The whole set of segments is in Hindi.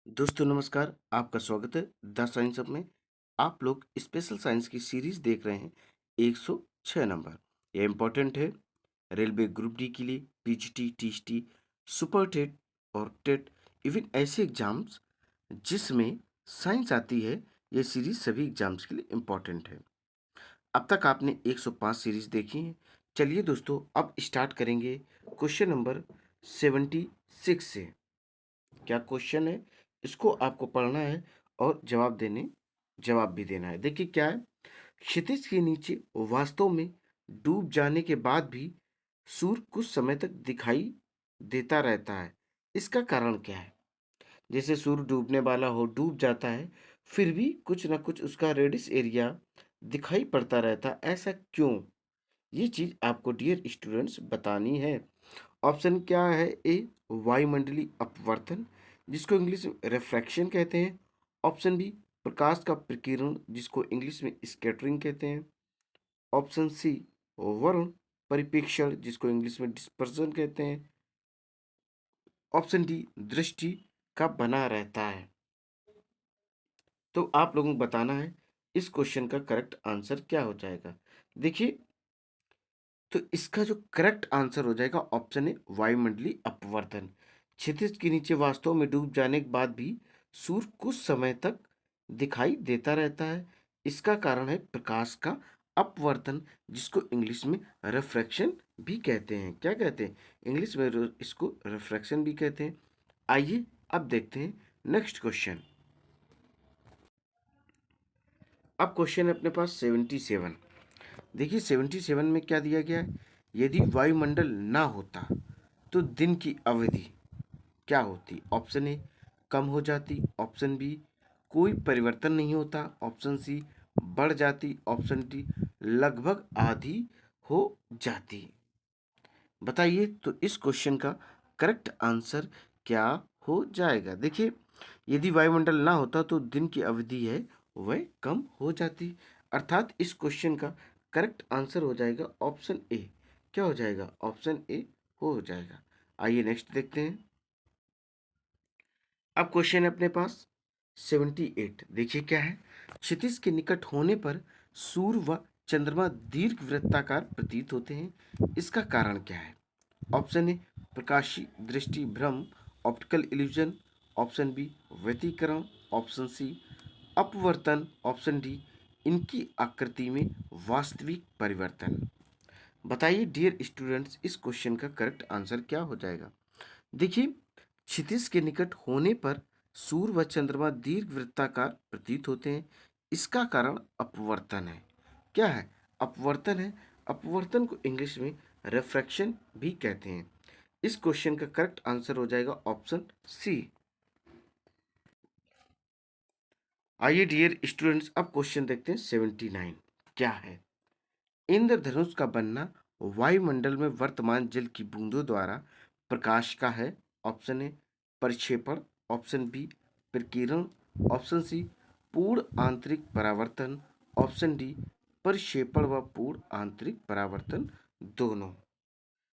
दोस्तों नमस्कार, आपका स्वागत है द साइंस अप में। आप लोग स्पेशल साइंस की सीरीज देख रहे हैं 106 नंबर। ये इम्पोर्टेंट है रेलवे ग्रुप डी के लिए, पीजीटी, टीएसटी, सुपर टेट और टेट, इवन ऐसे एग्जाम्स जिसमें साइंस आती है। ये सीरीज सभी एग्जाम्स के लिए इम्पोर्टेंट है। अब तक आपने 105 सीरीज देखी है। चलिए दोस्तों, अब स्टार्ट करेंगे क्वेश्चन नंबर 76 से। क्या क्वेश्चन है, इसको आपको पढ़ना है और जवाब भी देना है। देखिए क्या है, क्षितिज के नीचे वास्तव में डूब जाने के बाद भी सूर्य कुछ समय तक दिखाई देता रहता है। इसका कारण क्या है? जैसे सूर्य डूबने वाला हो, डूब जाता है, फिर भी कुछ ना कुछ उसका रेडिस एरिया दिखाई पड़ता रहता है। ऐसा क्यों? ये चीज आपको डियर स्टूडेंट्स बतानी है। ऑप्शन क्या है? ए, वायुमंडलीय अपवर्तन, जिसको इंग्लिश में रिफ्रैक्शन कहते हैं। ऑप्शन बी, प्रकाश का प्रकीर्णन, जिसको इंग्लिश में स्कैटरिंग कहते हैं। ऑप्शन सी, वर्ण परिप्रेक्षण, जिसको इंग्लिश में डिस्पर्सन कहते हैं। ऑप्शन डी, दृष्टि का बना रहता है। तो आप लोगों को बताना है इस क्वेश्चन का करेक्ट आंसर क्या हो जाएगा। देखिए, तो इसका जो करेक्ट आंसर हो जाएगा ऑप्शन है वायुमंडलीय अपवर्तन। क्षितिज के नीचे वास्तव में डूब जाने के बाद भी सूर्य कुछ समय तक दिखाई देता रहता है। इसका कारण है प्रकाश का अपवर्तन, जिसको इंग्लिश में रिफ्रैक्शन भी कहते हैं। क्या कहते हैं? इंग्लिश में इसको रिफ्रैक्शन भी कहते हैं। आइए अब देखते हैं नेक्स्ट क्वेश्चन। अब क्वेश्चन है अपने पास 77। देखिए 77 में क्या दिया गया है, यदि वायुमंडल ना होता तो दिन की अवधि क्या होती? ऑप्शन ए, कम हो जाती। ऑप्शन बी, कोई परिवर्तन नहीं होता। ऑप्शन सी, बढ़ जाती। ऑप्शन डी, लगभग आधी हो जाती। बताइए तो इस क्वेश्चन का करेक्ट आंसर क्या हो जाएगा। देखिए, यदि वायुमंडल ना होता तो दिन की अवधि है वह कम हो जाती। अर्थात इस क्वेश्चन का करेक्ट आंसर हो जाएगा ऑप्शन ए। क्या हो जाएगा? ऑप्शन ए हो जाएगा। आइए नेक्स्ट देखते हैं। अब क्वेश्चन है अपने पास 78। देखिए क्या है, क्षितिज के निकट होने पर सूर्य व चंद्रमा दीर्घ वृत्ताकार प्रतीत होते हैं। इसका कारण क्या है? ऑप्शन ए, प्रकाशीय दृष्टि भ्रम, ऑप्टिकल इल्यूजन। ऑप्शन बी, व्यतिकरण। ऑप्शन सी, अपवर्तन। ऑप्शन डी, इनकी आकृति में वास्तविक परिवर्तन। बताइए डियर स्टूडेंट्स, इस क्वेश्चन का करेक्ट आंसर क्या हो जाएगा। देखिए, क्षितिज के निकट होने पर सूर्य व चंद्रमा दीर्घ वृत्ताकार प्रतीत होते हैं। इसका कारण अपवर्तन है। क्या है? अपवर्तन है। अपवर्तन को इंग्लिश में रिफ्रैक्शन भी कहते हैं। इस क्वेश्चन का करेक्ट आंसर हो जाएगा ऑप्शन सी। आइए डियर स्टूडेंट्स, अब क्वेश्चन देखते हैं 79। क्या है, इंद्रधनुष का बनना वायुमंडल में वर्तमान जल की बूंदों द्वारा प्रकाश का है। ऑप्शन ए, परिक्षेपण। ऑप्शन बी, प्रकीर्णन। ऑप्शन सी, पूर्ण आंतरिक परावर्तन। ऑप्शन डी, परिक्षेपण व पूर्ण आंतरिक परावर्तन दोनों।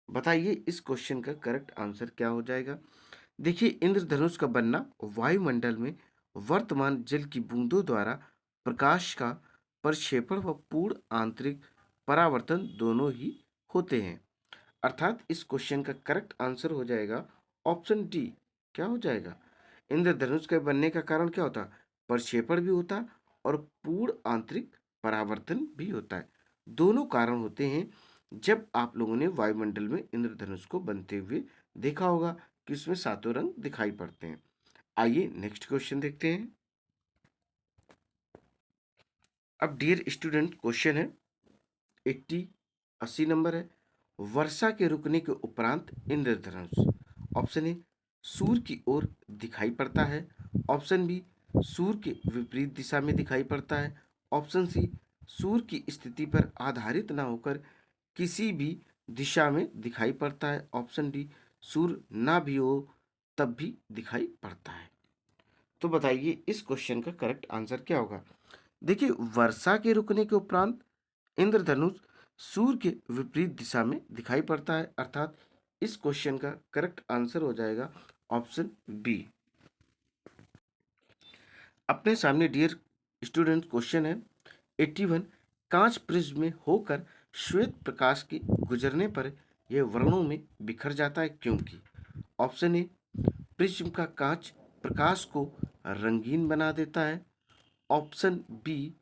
बताइए इस क्वेश्चन का करेक्ट आंसर क्या हो जाएगा। देखिए, इंद्रधनुष का बनना वायुमंडल में वर्तमान जल की बूंदों द्वारा प्रकाश का प्रक्षेपण व पूर्ण आंतरिक परावर्तन दोनों ही होते हैं। अर्थात इस क्वेश्चन का करेक्ट आंसर हो जाएगा ऑप्शन डी। क्या हो जाएगा? इंद्रधनुष के बनने का कारण क्या होता? प्रक्षेपण भी होता और पूर्ण आंतरिक परावर्तन भी होता है। दोनों कारण होते हैं जब आप लोगों ने वायुमंडल में इंद्रधनुष को बनते हुए देखा होगा कि उसमें सातों रंग दिखाई पड़ते हैं। आइए नेक्स्ट क्वेश्चन देखते हैं। अब डियर स्टूडेंट, क्वेश्चन है 80 नंबर है, वर्षा के रुकने के उपरांत इंद्रधनुष ऑप्शन ए, सूर्य की ओर दिखाई पड़ता है। ऑप्शन बी, सूर्य के विपरीत दिशा में दिखाई पड़ता है। ऑप्शन सी, सूर्य की स्थिति पर आधारित ना होकर किसी भी दिशा में दिखाई पड़ता है। ऑप्शन डी, सूर्य ना भी हो तब भी दिखाई पड़ता है। तो बताइए इस क्वेश्चन का करेक्ट आंसर क्या होगा। देखिए, वर्षा के रुकने के उपरांत इंद्रधनुष सूर्य के विपरीत दिशा में दिखाई पड़ता है। अर्थात इस क्वेश्चन का करेक्ट आंसर हो जाएगा ऑप्शन बी। अपने सामने डियर स्टूडेंट क्वेश्चन है 81। कांच प्रिज्म में होकर श्वेत प्रकाश के गुजरने पर यह वर्णों में बिखर जाता है क्योंकि ऑप्शन ए, प्रिज्म का कांच प्रकाश को रंगीन बना देता है। ऑप्शन बी,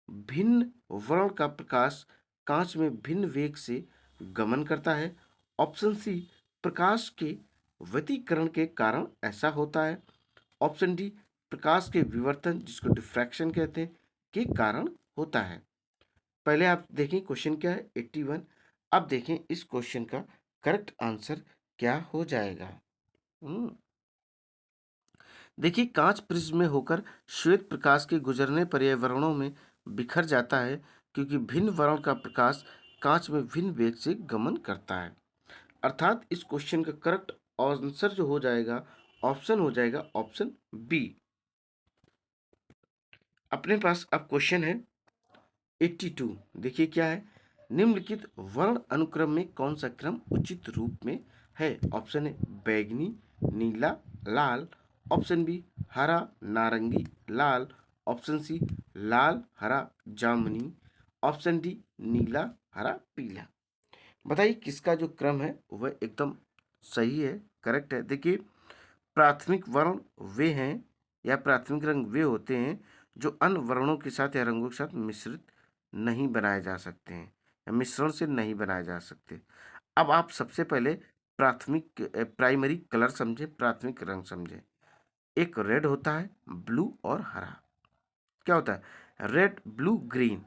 भिन्न वर्ण का प्रकाश कांच में भिन्न वेग से गमन करता है। ऑप्शन सी, प्रकाश के व्यतिकरण के कारण ऐसा होता है। ऑप्शन डी, प्रकाश के विवर्तन जिसको डिफ्रैक्शन कहते हैं के कारण होता है। पहले आप देखें क्वेश्चन क्या है 81। अब देखें इस क्वेश्चन का करेक्ट आंसर क्या हो जाएगा। देखिए, कांच प्रिज्म में होकर श्वेत प्रकाश के गुजरने पर यह वर्णों में बिखर जाता है क्योंकि भिन्न वर्ण का प्रकाश कांच में भिन्न वेग से गमन करता है। अर्थात इस क्वेश्चन का करेक्ट आंसर जो हो जाएगा ऑप्शन हो जाएगा ऑप्शन बी। अपने पास अब क्वेश्चन है 82। देखिए क्या है, निम्नलिखित वर्ण अनुक्रम में कौन सा क्रम उचित रूप में है। ऑप्शन ए, बैगनी, नीला, लाल। ऑप्शन बी, हरा, नारंगी, लाल। ऑप्शन सी, लाल, हरा, जामुनी। ऑप्शन डी, नीला, हरा, पीला। बताइए किसका जो क्रम है वह एकदम सही है, करेक्ट है। देखिए, प्राथमिक वर्ण वे हैं या प्राथमिक रंग वे होते हैं जो अन्य वर्णों के साथ या रंगों के साथ मिश्रित नहीं बनाए जा सकते हैं या मिश्रण से नहीं बनाए जा सकते। अब आप सबसे पहले प्राथमिक प्राइमरी कलर समझे, प्राथमिक रंग समझे। एक रेड होता है, ब्लू और हरा। क्या होता है, red blue green.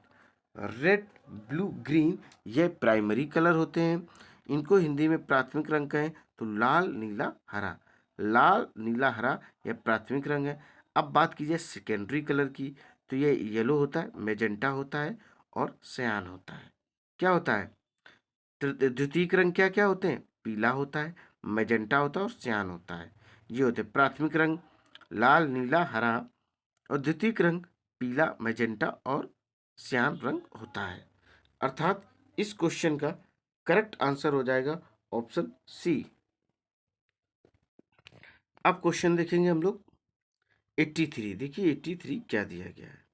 Red blue green ये प्राइमरी कलर होते हैं। इनको हिंदी में प्राथमिक रंग कहें तो लाल नीला हरा। लाल नीला हरा यह प्राथमिक रंग है। अब बात कीजिए सेकेंडरी कलर की, तो ये येलो होता है, मेजेंटा होता है और सयान होता है। क्या होता है, द्वितीयक रंग क्या क्या होते हैं, पीला होता है, मेजेंटा होता है और सयान होता है। ये होते हैं प्राथमिक रंग लाल नीला हरा, और द्वितीयक रंग पीला मैजेंटा और श्याम रंग होता है। अर्थात इस क्वेश्चन का करेक्ट आंसर हो जाएगा ऑप्शन सी। अब क्वेश्चन देखेंगे हम लोग 83। देखिए 83 क्या दिया गया है,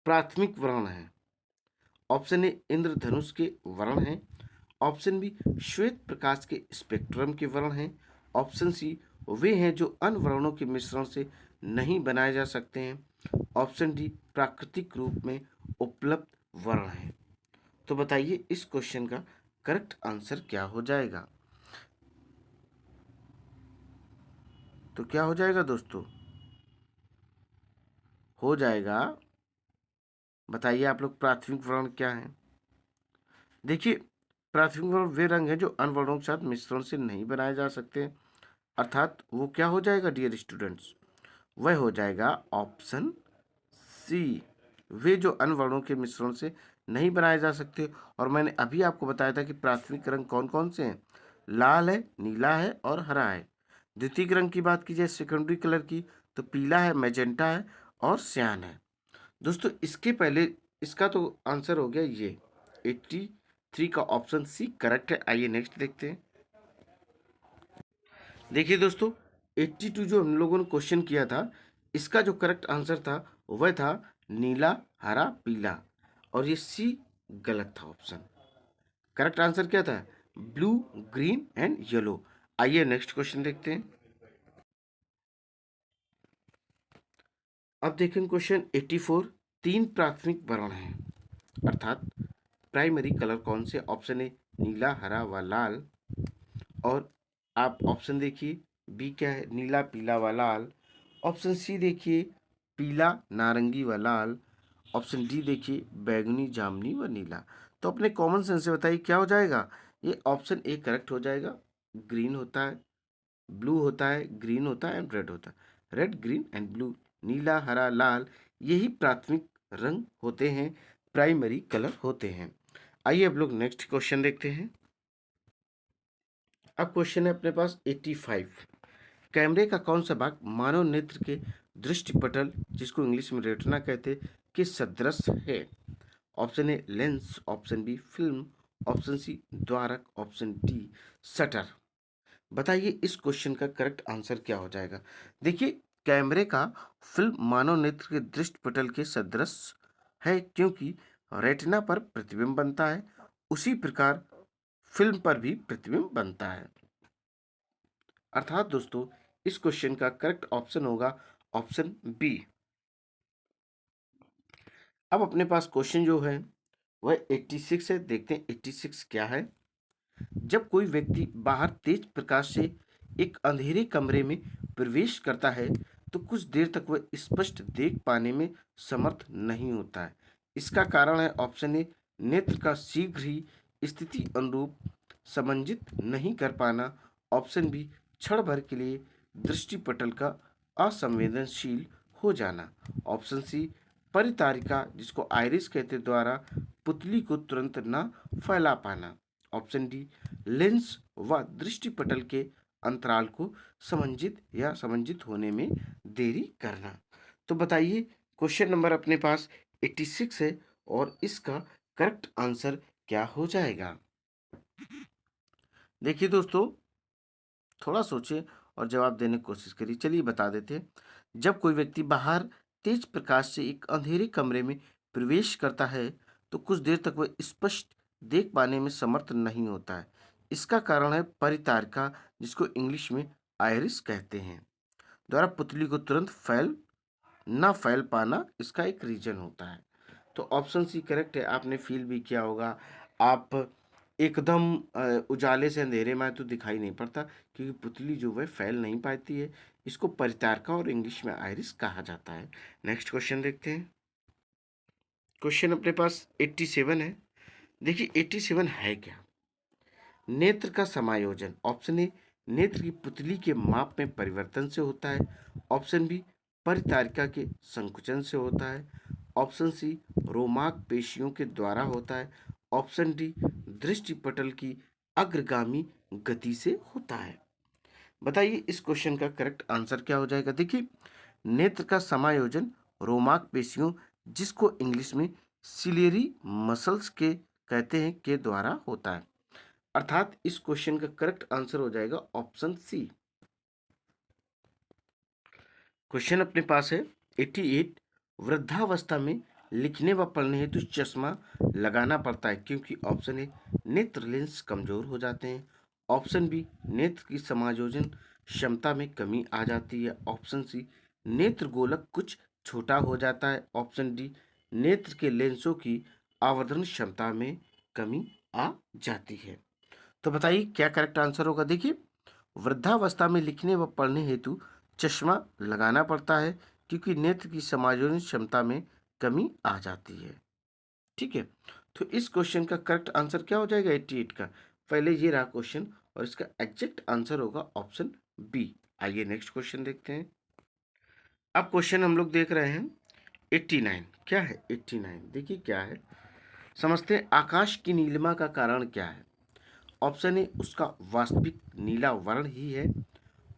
प्राथमिक वर्ण है। ऑप्शन ए, इंद्रधनुष के वर्ण हैं। ऑप्शन बी, श्वेत प्रकाश के स्पेक्ट्रम के वर्ण हैं। ऑप्शन सी, वे हैं जो अन्य वर्णों के मिश्रण से नहीं बनाए जा सकते हैं। ऑप्शन डी, प्राकृतिक रूप में उपलब्ध वर्ण हैं। तो बताइए इस क्वेश्चन का करेक्ट आंसर क्या हो जाएगा। तो क्या हो जाएगा दोस्तों, हो जाएगा, बताइए आप लोग प्राथमिक वर्ण क्या है। देखिए, प्राथमिक वर्ण वे रंग हैं जो अन्य वर्णों के साथ मिश्रण से नहीं बनाए जा सकते। अर्थात वो क्या हो जाएगा डियर स्टूडेंट्स, वह हो जाएगा ऑप्शन सी। वे जो अन्य वर्णों के मिश्रण से नहीं बनाए जा सकते। और मैंने अभी आपको बताया था कि प्राथमिक रंग कौन कौन से हैं, लाल है, नीला है और हरा है। द्वितीयक रंग की बात की जाए सेकेंडरी कलर की, तो पीला है, मैजेंटा है और सियान है। दोस्तों इसके पहले इसका तो आंसर हो गया ये 83 का ऑप्शन सी करेक्ट है। आइए नेक्स्ट देखते हैं। देखिए दोस्तों 82 जो हम लोगों ने क्वेश्चन किया था, इसका जो करेक्ट आंसर था वह था नीला हरा पीला, और ये सी गलत था ऑप्शन। करेक्ट आंसर क्या था, ब्लू ग्रीन एंड येलो। आइए नेक्स्ट क्वेश्चन देखते हैं। अब देखें क्वेश्चन 84। तीन प्राथमिक वर्ण हैं, अर्थात प्राइमरी कलर कौन से। ऑप्शन ए, नीला हरा व लाल। और आप ऑप्शन देखिए, बी क्या है, नीला पीला व लाल। ऑप्शन सी देखिए, पीला नारंगी व लाल। ऑप्शन डी देखिए, बैगनी जामुनी व नीला। तो अपने कॉमन सेंस से बताइए क्या हो जाएगा। ये ऑप्शन ए करेक्ट हो जाएगा। ग्रीन होता है, ब्लू होता है, ग्रीन होता है एंड रेड होता है। रेड ग्रीन एंड ब्लू, नीला हरा लाल, यही प्राथमिक रंग होते हैं, प्राइमरी कलर होते हैं। आइए अब लोग नेक्स्ट क्वेश्चन देखते हैं। अब क्वेश्चन है अपने पास 85। कैमरे का कौन सा भाग मानव नेत्र के दृष्टिपटल, जिसको इंग्लिश में रेटिना कहते हैं, के सदृश है। Option A lens, option B film, option C द्वारक, ऑप्शन डी शटर। बताइए इस क्वेश्चन का करेक्ट आंसर क्या हो जाएगा। देखिए कैमरे का फिल्म मानव नेत्र के दृष्टि पटल के सदृश है, क्योंकि रेटिना पर प्रतिबिंब बनता है, उसी प्रकार फिल्म पर भी प्रतिबिंब बनता है। अर्थात दोस्तों इस क्वेश्चन का करेक्ट ऑप्शन होगा ऑप्शन बी। अब अपने पास क्वेश्चन जो है वह 86 है। देखते हैं 86 क्या है। जब कोई व्यक्ति बाहर तेज प्रकाश से एक अंधेरे कमरे में प्रवेश करता है तो कुछ देर तक वह स्पष्ट देख पाने में समर्थ नहीं होता है। इसका कारण है ऑप्शन ए, नेत्र का शीघ्र ही स्थिति अनुरूप समंजित नहीं कर पाना। ऑप्शन बी, क्षण भर के लिए दृष्टिपटल का असंवेदनशील हो जाना। ऑप्शन सी, परितारिका जिसको आइरिस कहते द्वारा पुतली को तुरंत न फैला पाना। ऑप्शन डी, लेंस व दृष्टिपटल के अंतराल को समंजित होने में देरी करना। तो बताइए क्वेश्चन नंबर अपने पास 86 है और इसका करेक्ट आंसर क्या हो जाएगा। देखिए दोस्तों, थोड़ा सोचें और जवाब देने की कोशिश करिए। चलिए बता देते हैं। जब कोई व्यक्ति बाहर तेज प्रकाश से एक अंधेरे कमरे में प्रवेश करता है तो कुछ देर तक वह स्पष्ट देख पाने में समर्थ नहीं होता है। इसका कारण है परितारिका जिसको इंग्लिश में आइरिस कहते हैं द्वारा पुतली को तुरंत ना फैल पाना इसका एक रीजन होता है। तो ऑप्शन सी करेक्ट है। आपने फील भी किया होगा, आप एकदम उजाले से अंधेरे में आए तो दिखाई नहीं पड़ता, क्योंकि पुतली जो है फैल नहीं पाती है। इसको परितारिका और इंग्लिश में आइरिस कहा जाता है। नेक्स्ट क्वेश्चन देखते हैं। क्वेश्चन अपने पास 87 है। देखिए 87 है क्या। नेत्र का समायोजन। ऑप्शन ए, नेत्र की पुतली के माप में परिवर्तन से होता है। ऑप्शन बी, परितारिका के संकुचन से होता है। ऑप्शन सी, रोमाक पेशियों के द्वारा होता है। ऑप्शन डी, दृष्टिपटल की अग्रगामी गति से होता है। बताइए इस क्वेश्चन का करेक्ट आंसर क्या हो जाएगा। देखिए नेत्र का समायोजन रोमाक पेशियों जिसको इंग्लिश में सिलियरी मसल्स के कहते हैं के द्वारा होता है। अर्थात इस क्वेश्चन का करेक्ट आंसर हो जाएगा ऑप्शन सी। क्वेश्चन अपने पास है 88। वृद्धावस्था में लिखने व पढ़ने हेतु चश्मा लगाना पड़ता है क्योंकि ऑप्शन ए, नेत्र लेंस कमजोर हो जाते हैं। ऑप्शन बी, नेत्र की समायोजन क्षमता में कमी आ जाती है। ऑप्शन सी, नेत्र गोलक कुछ छोटा हो जाता है। ऑप्शन डी, नेत्र के लेंसों की आवर्धन क्षमता में कमी आ जाती है। तो बताइए क्या करेक्ट आंसर होगा। देखिए वृद्धावस्था में लिखने व पढ़ने हेतु चश्मा लगाना पड़ता है क्योंकि नेत्र की समायोजन क्षमता में कमी आ जाती है। ठीक है, तो इस क्वेश्चन का करेक्ट आंसर क्या हो जाएगा 88 का। पहले ये रहा क्वेश्चन और इसका एग्जैक्ट आंसर होगा ऑप्शन बी। आइए नेक्स्ट क्वेश्चन देखते हैं। अब क्वेश्चन हम लोग देख रहे हैं 89। क्या है 89, देखिए क्या है। समझते हैं आकाश की नीलिमा का कारण क्या है। ऑप्शन ए, उसका वास्तविक नीला वर्ण ही है।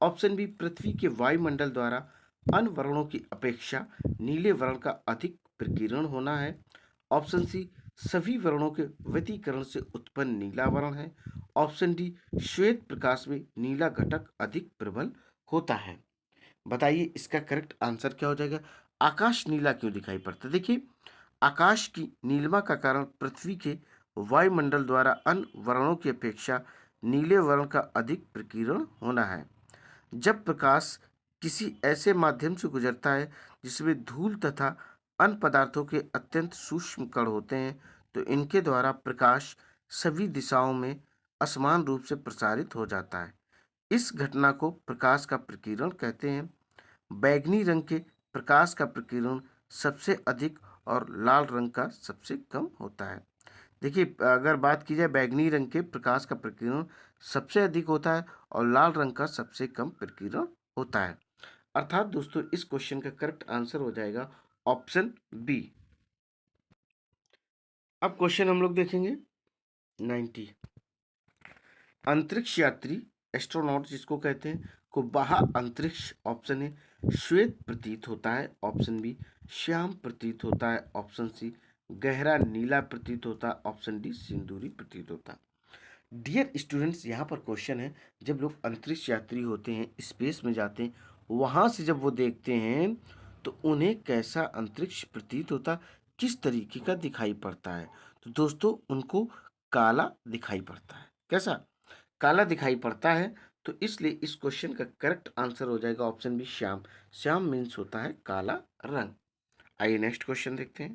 ऑप्शन बी, पृथ्वी के वायुमंडल द्वारा अन्य वर्णों की अपेक्षा नीले वर्ण का अधिक प्रकीर्णन होना है। ऑप्शन सी, सभी वर्णों के व्यतिकरण से उत्पन्न नीला वर्ण है। ऑप्शन डी, श्वेत प्रकाश में नीला घटक अधिक प्रबल होता है। बताइए इसका करेक्ट आंसर क्या हो जाएगा। आकाश नीला क्यों दिखाई पड़ता है। देखिए आकाश की नीलिमा का कारण पृथ्वी के वायुमंडल द्वारा अन्य वर्णों की अपेक्षा नीले वर्ण का अधिक प्रकीर्णन होना है। जब प्रकाश किसी ऐसे माध्यम से गुजरता है जिसमें धूल तथा अन्य पदार्थों के अत्यंत सूक्ष्म कण होते हैं तो इनके द्वारा प्रकाश सभी दिशाओं में असमान रूप से प्रसारित हो जाता है। इस घटना को प्रकाश का प्रकीर्णन कहते हैं। बैंगनी रंग के प्रकाश का प्रकीर्णन सबसे अधिक और लाल रंग का सबसे कम होता है। देखिए अगर बात की जाए बैंगनी रंग के प्रकाश का प्रकीर्णन सबसे अधिक होता है और लाल रंग का सबसे कम प्रकीर्णन होता है। अर्थात दोस्तों इस क्वेश्चन का करेक्ट आंसर हो जाएगा ऑप्शन बी। अब क्वेश्चन हम लोग देखेंगे 90। अंतरिक्ष यात्री एस्ट्रोनॉट जिसको कहते हैं को बाहर अंतरिक्ष ऑप्शन ए श्वेत प्रतीत होता है। ऑप्शन बी, श्याम प्रतीत होता है। ऑप्शन सी, गहरा नीला प्रतीत होता है। ऑप्शन डी, सिंदूरी प्रतीत होता है। डियर स्टूडेंट्स, यहाँ पर क्वेश्चन है जब लोग अंतरिक्ष यात्री होते हैं स्पेस में जाते हैं वहाँ से जब वो देखते हैं तो उन्हें कैसा अंतरिक्ष प्रतीत होता, किस तरीके का दिखाई पड़ता है? तो दोस्तों उनको काला दिखाई पड़ता है। कैसा? काला दिखाई पड़ता है। तो इसलिए इस क्वेश्चन का करेक्ट आंसर हो जाएगा ऑप्शन बी श्याम। श्याम मीन्स होता है काला रंग। आइए नेक्स्ट क्वेश्चन देखते हैं।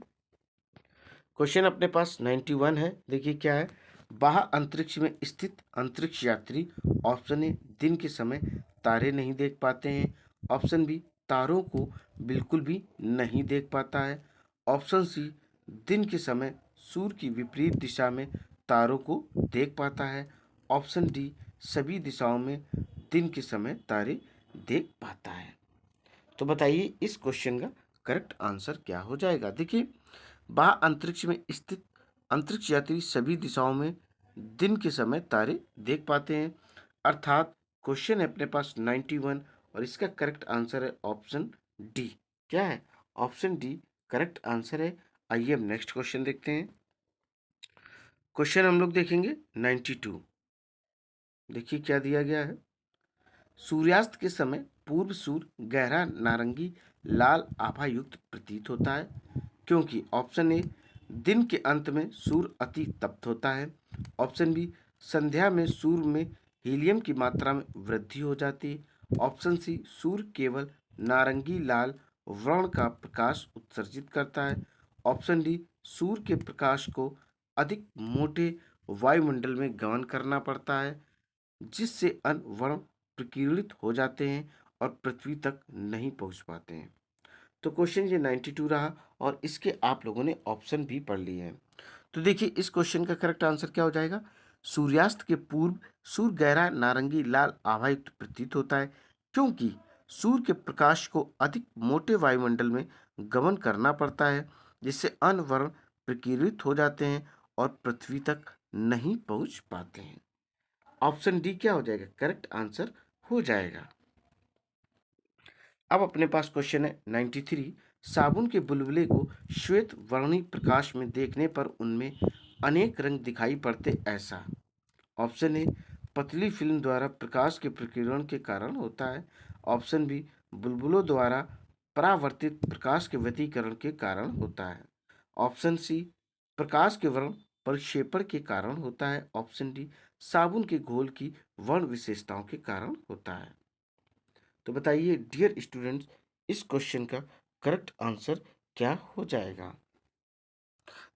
क्वेश्चन अपने पास 91 है। देखिए क्या है। बाह्य अंतरिक्ष में स्थित अंतरिक्ष यात्री ऑप्शन ए दिन के समय तारे नहीं देख पाते हैं। ऑप्शन बी तारों को बिल्कुल भी नहीं देख पाता है। ऑप्शन सी दिन के समय सूर्य की विपरीत दिशा में तारों को देख पाता है। ऑप्शन डी सभी दिशाओं में दिन के समय तारे देख पाता है। तो बताइए इस क्वेश्चन का करेक्ट आंसर क्या हो जाएगा। देखिए बाह्य अंतरिक्ष में स्थित अंतरिक्ष यात्री सभी दिशाओं में दिन के समय तारे देख पाते हैं। अर्थात क्वेश्चन है अपने पास 91 और इसका करेक्ट आंसर है ऑप्शन डी। क्या है? ऑप्शन डी करेक्ट आंसर है। आइए अब नेक्स्ट क्वेश्चन देखते हैं। क्वेश्चन हम लोग देखेंगे 92। देखिए क्या दिया गया है। सूर्यास्त के समय पूर्व सूर्य गहरा नारंगी लाल आभा युक्त प्रतीत होता है, क्योंकि ऑप्शन ए दिन के अंत में सूर्य अति तप्त होता है। ऑप्शन बी संध्या में सूर्य में हीलियम की मात्रा में वृद्धि हो जाती है। ऑप्शन सी सूर्य केवल नारंगी लाल वर्ण का प्रकाश उत्सर्जित करता है। ऑप्शन डी सूर्य के प्रकाश को अधिक मोटे वायुमंडल में गमन करना पड़ता है, जिससे अन्य वर्ण प्रकीर्णित हो जाते हैं और पृथ्वी तक नहीं पहुंच पाते हैं। तो क्वेश्चन ये 92 रहा और इसके आप लोगों ने ऑप्शन भी पढ़ लिए हैं। तो देखिए इस क्वेश्चन का करेक्ट आंसर क्या हो जाएगा। सूर्यास्त के पूर्व सूर्य गहरा नारंगी लाल आभायुक्त प्रतीत होता है, क्योंकि सूर्य के प्रकाश को अधिक मोटे वायुमंडल में गमन करना पड़ता है, जिससे अन्य वर्ण प्रकीर्णित हो जाते हैं और पृथ्वी तक नहीं पहुंच पाते हैं। ऑप्शन डी क्या हो जाएगा? करेक्ट आंसर हो जाएगा। अब अपने पास क्वेश्चन है 93। साबुन के बुलबुले को श्वेत वर्णी प्रकाश में देखने पर उनमें अनेक रंग दिखाई पड़ते, ऐसा? ऑप्शन ए पतली फिल्म द्वारा प्रकाश के प्रकीर्णन के कारण होता है। ऑप्शन बी बुलबुलों द्वारा परावर्तित प्रकाश के व्यतिकरण के कारण होता है। ऑप्शन सी प्रकाश के वर्ण परिक्षेपण के कारण होता है। ऑप्शन डी साबुन के घोल की वर्ण विशेषताओं के कारण होता है। तो बताइए डियर स्टूडेंट्स इस क्वेश्चन का करेक्ट आंसर क्या हो जाएगा।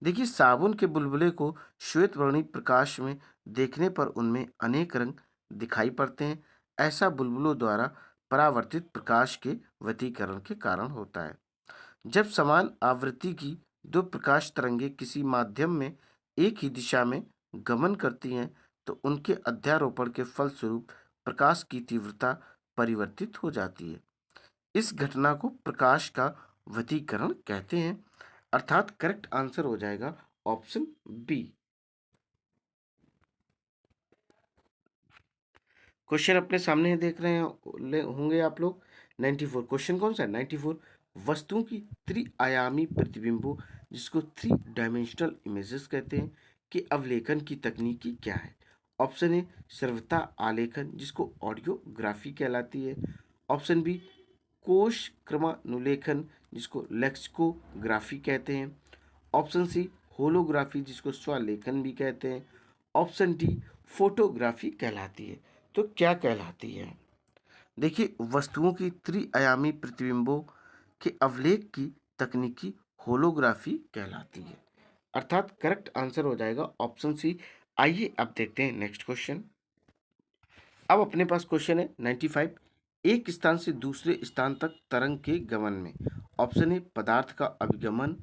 देखिए साबुन के बुलबुले को श्वेत वर्णी प्रकाश में देखने पर उनमें अनेक रंग दिखाई पड़ते हैं। ऐसा बुलबुलों द्वारा परावर्तित प्रकाश के व्यतिकरण के कारण होता है। जब समान आवृत्ति की दो प्रकाश तरंगें किसी माध्यम में एक ही दिशा में गमन करती हैं, तो उनके अध्यारोपण के फलस्वरूप प्रकाश की तीव्रता परिवर्तित हो जाती है। इस घटना को प्रकाश का व्यतिकरण कहते हैं। अर्थात करेक्ट आंसर हो जाएगा ऑप्शन बी। क्वेश्चन अपने सामने देख रहे होंगे आप लोग। 94 क्वेश्चन कौन सा है? 94 वस्तुओं की त्रिआयामी प्रतिबिंबों, जिसको थ्री डायमेंशनल इमेजेस कहते हैं, के अवलेखन की तकनीकी क्या है? ऑप्शन ए सर्वथा आलेखन, जिसको ऑडियोग्राफी कहलाती है। ऑप्शन बी कोश क्रमानुलेखन, जिसको लेक्सिकोग्राफी कहते हैं। ऑप्शन सी होलोग्राफी, जिसको स्वलेखन भी कहते हैं। ऑप्शन डी फोटोग्राफी कहलाती है। तो क्या कहलाती है? देखिए वस्तुओं की त्रिआयामी प्रतिबिंबों के अवलेख की तकनीकी होलोग्राफी कहलाती है। अर्थात करेक्ट आंसर हो जाएगा ऑप्शन सी। आइए अब देखते हैं नेक्स्ट क्वेश्चन। अब अपने पास क्वेश्चन है 95। एक स्थान से दूसरे स्थान तक तरंग के गमन में ऑप्शन ए पदार्थ का अभिगमन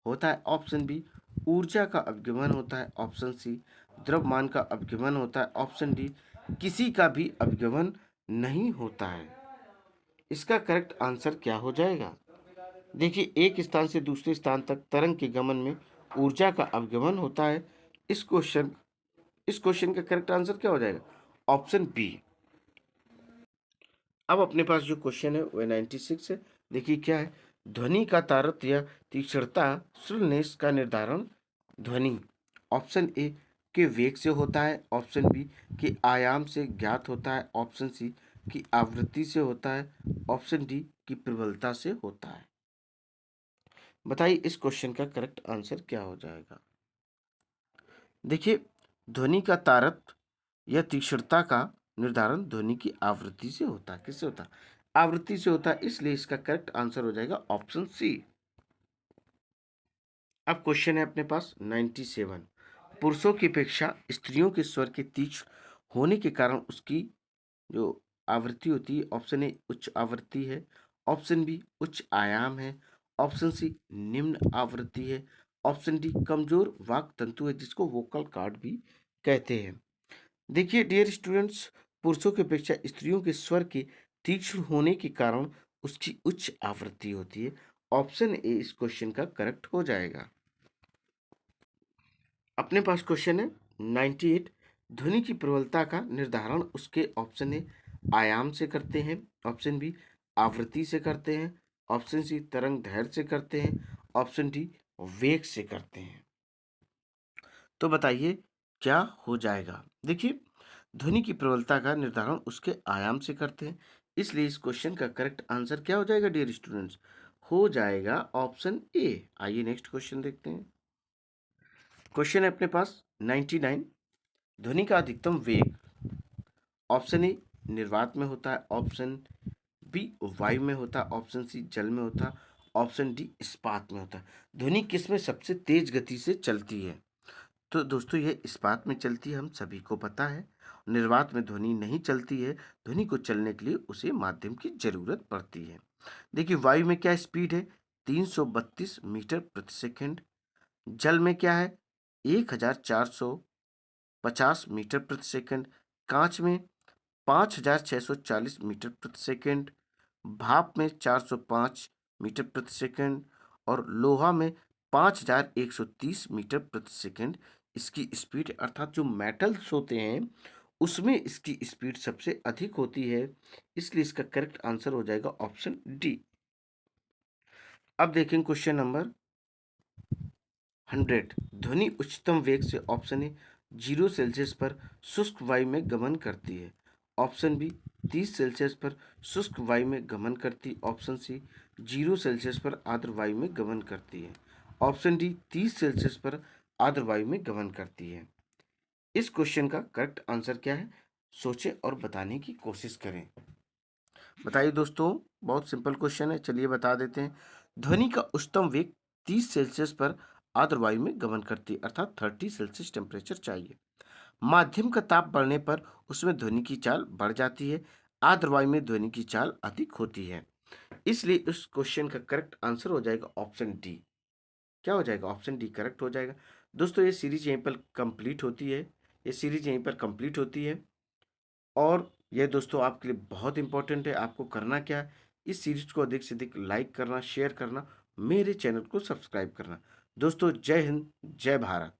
होता है। ऑप्शन बी ऊर्जा का अभिगमन होता है। ऑप्शन सी द्रव्यमान का अभिगमन होता है। ऑप्शन डी किसी का भी अभिगमन नहीं होता है। इसका करेक्ट आंसर क्या हो जाएगा? देखिए एक स्थान से दूसरे स्थान तक तरंग के गमन में ऊर्जा का अभिगमन होता है। इस क्वेश्चन का करेक्ट आंसर क्या हो जाएगा? Option B. अब अपने पास जो क्वेश्चन है वह 96 है। देखिए क्या है। ध्वनि का तारतम्य या तीक्ष्णता श्रुलनेस का निर्धारण ध्वनि ऑप्शन ए के वेग से होता है। ऑप्शन बी के आयाम से ज्ञात होता है। ऑप्शन सी की आवृत्ति से होता है, ऑप्शन डी की प्रबलता से होता है। बताइए इस क्वेश्चन का करेक्ट आंसर क्या हो जाएगा। देखिए, ध्वनि का तारतम्य या तीक्ष्णता का निर्धारण ध्वनि की आवृत्ति से होता है। किससे होता है? आवृत्ति से होता है, इसलिए इसका करेक्ट आंसर हो जाएगा ऑप्शन सी। अब क्वेश्चन है अपने पास 97। पुरुषों की अपेक्षा स्त्रियों के स्वर के तीक्ष्ण होने के कारण उसकी जो आवृत्ति होती है, ऑप्शन ए उच्च आवृत्ति है, ऑप्शन बी उच्च आयाम है, ऑप्शन सी निम्न आवृत्ति है, ऑप्शन डी कमजोर वाक तंतु है जिसको वोकल कॉर्ड भी कहते हैं। देखिए डियर स्टूडेंट्स, पुरुषों की अपेक्षा स्त्रियों के स्वर के तीक्ष्ण होने के कारण उसकी उच्च आवृत्ति होती है। ऑप्शन ए इस क्वेश्चन का करेक्ट हो जाएगा। अपने पास क्वेश्चन है 98। ध्वनि की प्रबलता का निर्धारण उसके ऑप्शन ए आयाम से करते हैं, ऑप्शन बी आवृत्ति से करते हैं, ऑप्शन सी तरंग दैर्ध्य से करते हैं, ऑप्शन डी वेग से करते हैं। तो बताइए क्या हो जाएगा। देखिए, ध्वनि की प्रबलता का निर्धारण उसके आयाम से करते हैं, इसलिए इस क्वेश्चन का करेक्ट आंसर क्या हो जाएगा डियर स्टूडेंट्स? हो जाएगा ऑप्शन ए। आइए नेक्स्ट क्वेश्चन देखते हैं। क्वेश्चन है अपने पास 99। ध्वनि का अधिकतम वेग ऑप्शन ए निर्वात में होता है, ऑप्शन बी वायु में होता है, ऑप्शन सी जल में होता है, ऑप्शन डी इस्पात में होता है। ध्वनि किस में सबसे तेज गति से चलती है? तो दोस्तों यह इस्पात में चलती है, हम सभी को पता है। निर्वात में ध्वनि नहीं चलती है, ध्वनि को चलने के लिए उसे माध्यम की जरूरत पड़ती है। देखिए वायु में क्या स्पीड है? 332 मीटर प्रति सेकंड। जल में क्या है? 1450 मीटर प्रति सेकंड। कांच में 5640 मीटर प्रति सेकंड। भाप में 405 मीटर प्रति सेकंड और लोहा में 5130 मीटर प्रति सेकंड इसकी स्पीड, अर्थात जो मेटल्स होते हैं उसमें इसकी स्पीड सबसे अधिक होती है, इसलिए इसका करेक्ट आंसर हो जाएगा ऑप्शन डी। अब देखें क्वेश्चन नंबर 100। ध्वनि उच्चतम वेग से ऑप्शन ए 0 सेल्सियस पर शुष्क वायु में गमन करती है, ऑप्शन बी 30 सेल्सियस पर शुष्क वायु में गमन करती, ऑप्शन सी 0 सेल्सियस पर आर्द्र वायु में गमन करती है, ऑप्शन डी 30 सेल्सियस पर आर्द्र वायु में गमन करती है। इस क्वेश्चन का करेक्ट आंसर क्या है? सोचें और बताने की कोशिश करें। बताइए दोस्तों, बहुत सिंपल क्वेश्चन है, चलिए बता देते हैं। ध्वनि का उच्चतम वेग 30 सेल्सियस पर आर्द्र वायु में गमन करती है, अर्थात 30 सेल्सियस टेम्परेचर चाहिए। माध्यम का ताप बढ़ने पर उसमें ध्वनि की चाल बढ़ जाती है, आर्द्र वायु में ध्वनि की चाल अधिक होती है, इसलिए उस क्वेश्चन का करेक्ट आंसर हो जाएगा ऑप्शन डी। क्या हो जाएगा? ऑप्शन डी करेक्ट हो जाएगा। दोस्तों ये सीरीज यहीं पर कंप्लीट होती है, ये सीरीज यहीं पर कंप्लीट होती है और यह दोस्तों आपके लिए बहुत इंपॉर्टेंट है। आपको करना क्या है, इस सीरीज को अधिक से अधिक लाइक करना, शेयर करना, मेरे चैनल को सब्सक्राइब करना। दोस्तों जय हिंद, जय भारत।